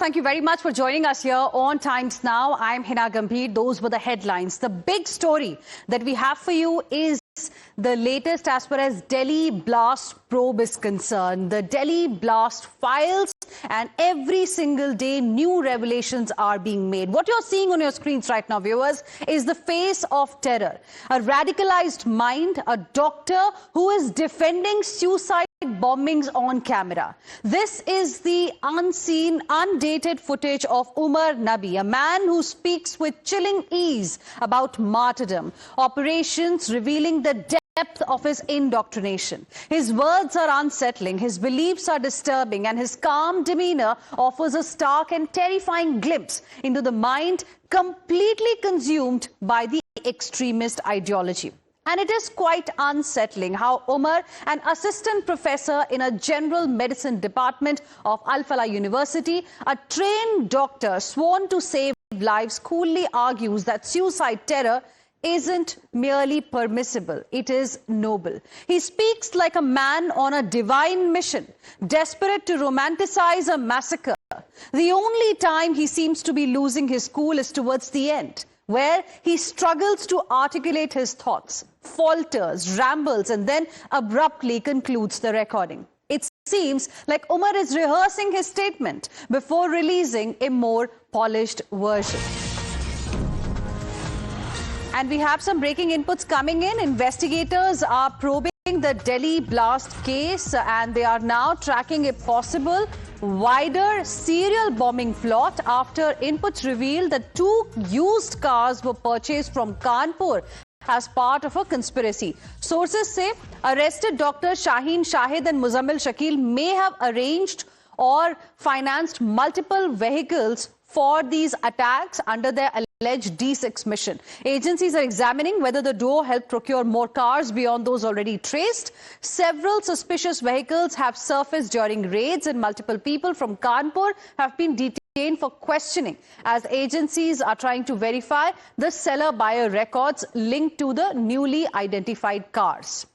Thank you very much for joining us here on Times Now. I'm Hina Gambhir. Those were the headlines. The big story that we have for you is the latest as far as Delhi blast probe is concerned. The Delhi blast files, and every single day new revelations are being made. What you're seeing on your screens right now, viewers, is the face of terror. A radicalized mind, a doctor who is defending suicide bombings on camera. This is the unseen, undated footage of Umar Nabi, a man who speaks with chilling ease about martyrdom, operations revealing the depth of his indoctrination. His words are unsettling, his beliefs are disturbing, and his calm demeanor offers a stark and terrifying glimpse into the mind completely consumed by the extremist ideology. And it is quite unsettling how Umar, an assistant professor in a general medicine department of Al Falah University, a trained doctor sworn to save lives, coolly argues that suicide terror isn't merely permissible, it is noble. He speaks like a man on a divine mission, desperate to romanticize a massacre. The only time he seems to be losing his cool is towards the end, where he struggles to articulate his thoughts, falters, rambles, and then abruptly concludes the recording. It seems like Umar is rehearsing his statement before releasing a more polished version. And we have some breaking inputs coming in. Investigators are probing the Delhi blast case, and they are now tracking a possible wider serial bombing plot after inputs reveal that 2 used cars were purchased from Kanpur as part of a conspiracy. Sources say arrested Dr. Shaheen Shahid and Muzammil Shakil may have arranged or financed multiple vehicles for these attacks under their alleged D6 mission. Agencies are examining whether the duo helped procure more cars beyond those already traced. Several suspicious vehicles have surfaced during raids, and multiple people from Kanpur have been detained for questioning as agencies are trying to verify the seller-buyer records linked to the newly identified cars.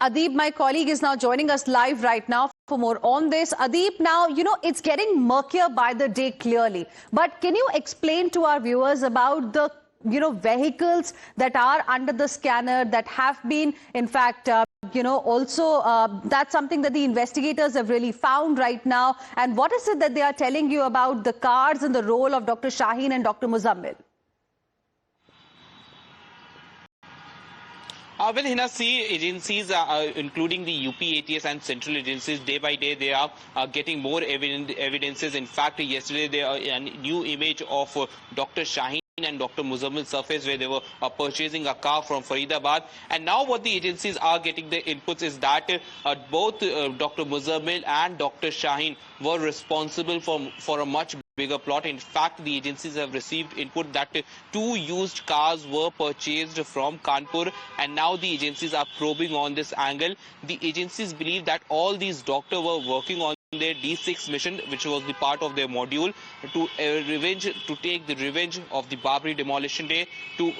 Adeep, my colleague, is now joining us live right now for more on this. Adeep, now, it's getting murkier by the day clearly. But can you explain to our viewers about the, vehicles that are under the scanner that have been, in fact, also that's something that the investigators have really found right now. And what is it that they are telling you about the cars and the role of Dr. Shaheen and Dr. Muzammil? Well, Hina, agencies, including the UP ATS and central agencies, day by day, they are getting more evidences. In fact, yesterday, a new image of Dr. Shaheen and Dr. Muzammil surfaced, where they were purchasing a car from Faridabad. And now what the agencies are getting the inputs is that both Dr. Muzammil and Dr. Shaheen were responsible for a much bigger plot. In fact, the agencies have received input that 2 used cars were purchased from Kanpur, and now the agencies are probing on this angle. The agencies believe that all these doctors were working on their D6 mission, which was the part of their module, to take the revenge of the Babri demolition day, to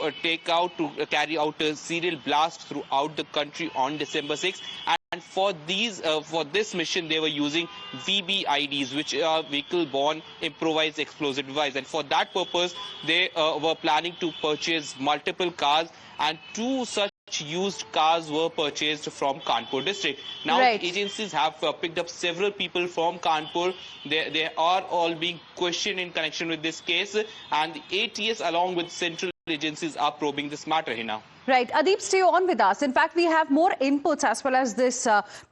carry out a serial blast throughout the country on December 6th. And for this mission, they were using VBIDs, which are vehicle-borne improvised explosive device. And for that purpose, they were planning to purchase multiple cars, and 2 such used cars were purchased from Kanpur district. Now, agencies have picked up several people from Kanpur. They are all being questioned in connection with this case, and the ATS along with central agencies are probing this matter, Hina. Right. Adeep, stay on with us. In fact, we have more inputs as well as this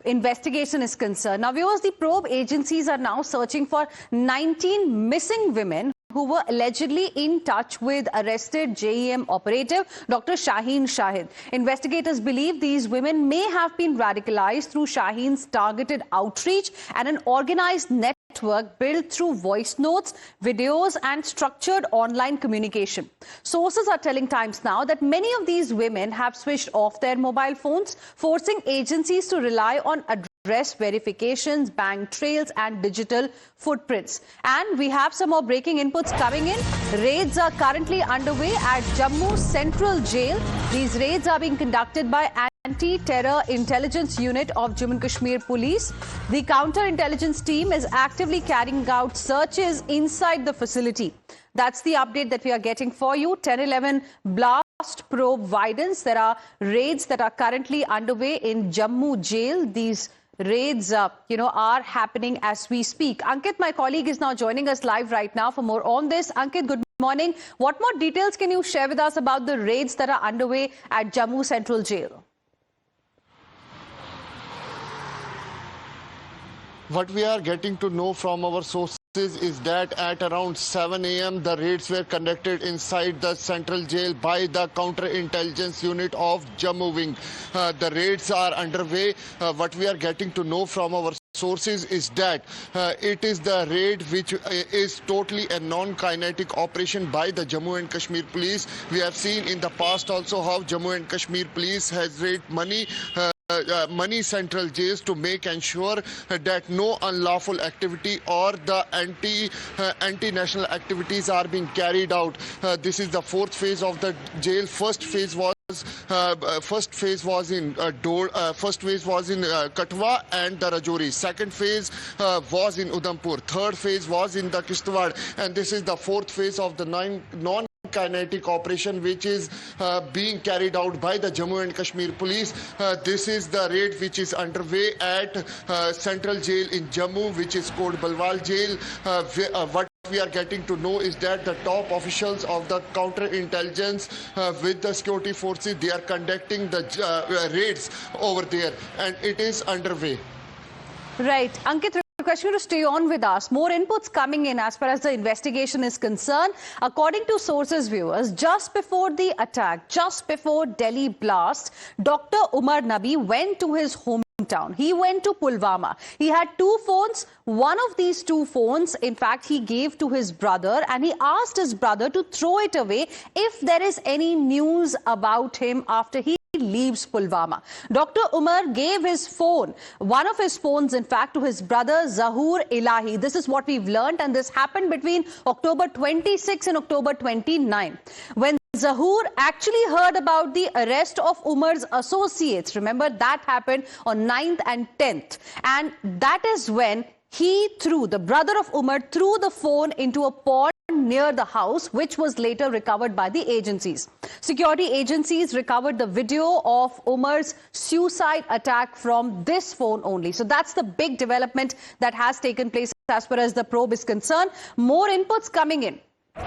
investigation is concerned. Now, viewers, the probe agencies are now searching for 19 missing women who were allegedly in touch with arrested JEM operative Dr. Shaheen Shahid. Investigators believe these women may have been radicalized through Shaheen's targeted outreach and an organized network built through voice notes, videos, and structured online communication. Sources are telling Times Now that many of these women have switched off their mobile phones, forcing agencies to rely on address verifications, bank trails, and digital footprints. And we have some more breaking inputs coming in. Raids are currently underway at Jammu Central Jail. These raids are being conducted by Anti-Terror Intelligence Unit of Jammu and Kashmir Police. The counter-intelligence team is actively carrying out searches inside the facility. That's the update that we are getting for you. 10-11 blast probe vidance. There are raids that are currently underway in Jammu jail. These raids, are happening as we speak. Ankit, my colleague, is now joining us live right now for more on this. Ankit, good morning. What more details can you share with us about the raids that are underway at Jammu Central Jail? What we are getting to know from our sources is that at around 7 a.m. the raids were conducted inside the central jail by the counter-intelligence unit of Jammu wing. The raids are underway. What we are getting to know from our sources is that it is the raid which is totally a non-kinetic operation by the Jammu and Kashmir police. We have seen in the past also how Jammu and Kashmir police has raided many central jails to make ensure that no unlawful activity or the anti-national activities are being carried out. This is the fourth phase of the jail. First phase was in Katwa and the Rajouri. Second phase was in Udhampur. Third phase was in the Kishtwar, and this is the fourth phase of the non-kinetic operation which is being carried out by the Jammu and Kashmir police. This is the raid which is underway at Central Jail in Jammu, which is called Balwal Jail. What we are getting to know is that the top officials of the counter-intelligence with the security forces, they are conducting the raids over there, and it is underway. Right. Ankit, request you to stay on with us. More inputs coming in as far as the investigation is concerned. According to sources, viewers, just before the attack, just before Delhi blast, Dr. Umar Nabi went to his hometown. He went to Pulwama. He had two phones. One of these two phones, in fact, he gave to his brother, and he asked his brother to throw it away if there is any news about him after he leaves Pulwama. Dr. Umar gave his phone, one of his phones, in fact, to his brother Zahoor Elahi. This is what we've learned, and this happened between October 26 and October 29. When Zahoor actually heard about the arrest of Umar's associates, remember that happened on 9th and 10th, and that is when the brother of Umar threw the phone into a pond near the house, which was later recovered by the agencies. Security agencies recovered the video of Umar's suicide attack from this phone only. So that's the big development that has taken place as far as the probe is concerned. More inputs coming in.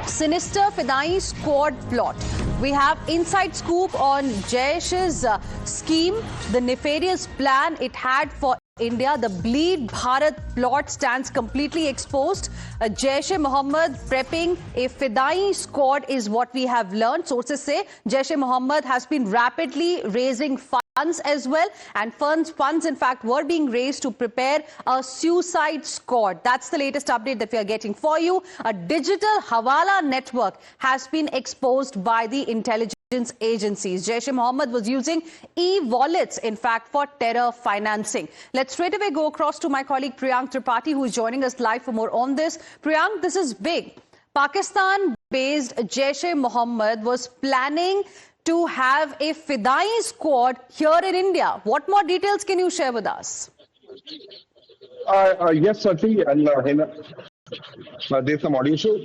Sinister Fidai squad plot. We have inside scoop on Jaish's scheme, the nefarious plan it had for India. The Bleed Bharat plot stands completely exposed. Jaish-e-Mohammed prepping a Fidai squad is what we have learned. Sources say Jaish-e-Mohammed has been rapidly raising funds as well, and funds in fact were being raised to prepare a suicide squad. That's the latest update that we are getting for you. A digital Hawala network has been exposed by the intelligence agencies. Jaish-e-Mohammed was using e-wallets, in fact, for terror financing. Let's straight away go across to my colleague Priyank Tripathi, who is joining us live for more on this. Priyank, this is big. Pakistan-based Jaish-e-Mohammed was planning to have a Fidai squad here in India. What more details can you share with us? Yes, certainly. And there's some audio show.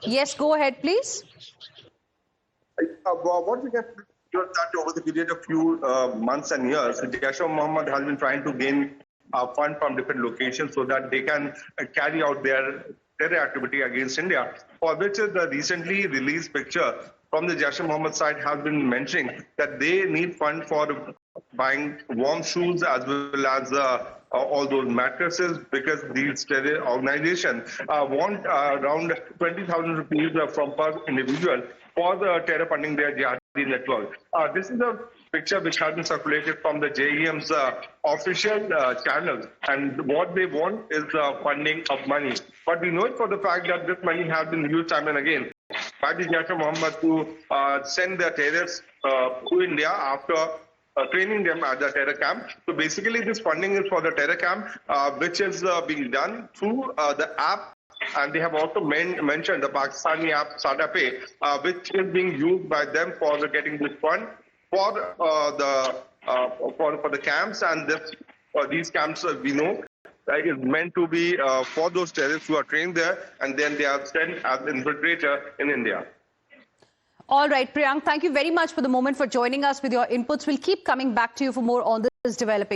Yes, go ahead, please. What we get that over the period of few months and years, Jaish-e-Mohammed has been trying to gain fund from different locations so that they can carry out their terror activity against India, for which the recently released picture from the Jaish-e-Mohammed side has been mentioning that they need fund for buying warm shoes as well as all those mattresses, because these terror organizations want around 20,000 rupees from per individual for the terror funding their jihadi network. This is a picture which has been circulated from the JEM's official channels, and what they want is funding of money. But we know it for the fact that this money has been used time and again by the Jaish-e-Mohammed to send their terrorists to India after training them at the terror camp. So basically this funding is for the terror camp, which is being done through the app. And they have also mentioned the Pakistani app SadaPay, which is being used by them for getting this fund. for the camps, and these camps we know is meant to be for those terrorists who are trained there, and then they are sent as infiltrator in India. All right, Priyank, thank you very much for the moment for joining us with your inputs. We'll keep coming back to you for more on this developing.